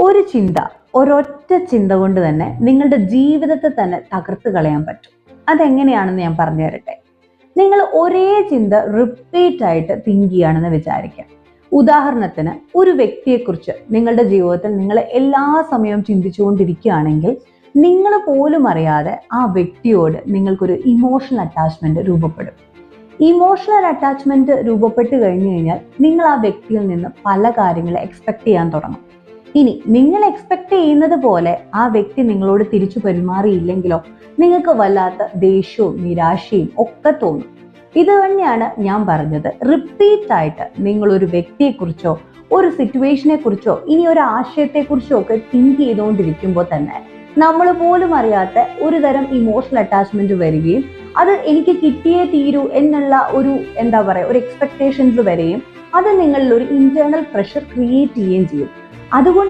ഒരു ചിന്ത, ഒരൊറ്റ ചിന്ത കൊണ്ട് തന്നെ നിങ്ങളുടെ ജീവിതത്തെ തന്നെ തകർത്ത് കളയാൻ പറ്റും. അതെങ്ങനെയാണെന്ന് ഞാൻ പറഞ്ഞു തരട്ടെ. നിങ്ങൾ ഒരേ ചിന്ത റിപ്പീറ്റ് ആയിട്ട് തിങ്ക് ചെയ്യുകയാണെന്ന് വിചാരിക്കാം. ഉദാഹരണത്തിന്, ഒരു വ്യക്തിയെക്കുറിച്ച് നിങ്ങളുടെ ജീവിതത്തിൽ നിങ്ങൾ എല്ലാ സമയവും ചിന്തിച്ചുകൊണ്ടിരിക്കുകയാണെങ്കിൽ നിങ്ങൾ പോലും അറിയാതെ ആ വ്യക്തിയോട് നിങ്ങൾക്കൊരു ഇമോഷണൽ അറ്റാച്ച്മെന്റ് രൂപപ്പെടും. ഇമോഷണൽ അറ്റാച്ച്മെന്റ് രൂപപ്പെട്ട് കഴിഞ്ഞു കഴിഞ്ഞാൽ നിങ്ങൾ ആ വ്യക്തിയിൽ നിന്ന് പല കാര്യങ്ങൾ എക്സ്പെക്ട് ചെയ്യാൻ തുടങ്ങും. ഇനി നിങ്ങൾ എക്സ്പെക്ട് ചെയ്യുന്നത് പോലെ ആ വ്യക്തി നിങ്ങളോട് തിരിച്ചു പെരുമാറിയില്ലെങ്കിലോ നിങ്ങൾക്ക് വല്ലാത്ത ദേഷ്യവും നിരാശയും ഒക്കെ തോന്നും. ഇത് തന്നെയാണ് ഞാൻ പറഞ്ഞത്. റിപ്പീറ്റ് ആയിട്ട് നിങ്ങൾ ഒരു വ്യക്തിയെക്കുറിച്ചോ ഒരു സിറ്റുവേഷനെ കുറിച്ചോ ഇനി ഒരു ആശയത്തെക്കുറിച്ചോ ഒക്കെ തിങ്ക് ചെയ്തുകൊണ്ടിരിക്കുമ്പോൾ തന്നെ നമ്മൾ പോലും അറിയാത്ത ഒരു തരം ഇമോഷണൽ അറ്റാച്ച്മെന്റ് വരികയും അത് എനിക്ക് കിട്ടിയേ തീരൂ എന്നുള്ള ഒരു ഒരു എക്സ്പെക്ടേഷൻസ് വരെയും അത് നിങ്ങളിൽ ഒരു ഇന്റേണൽ പ്രഷർ ക്രിയേറ്റ് ചെയ്യുകയും ചെയ്യും. അതുകൊണ്ട്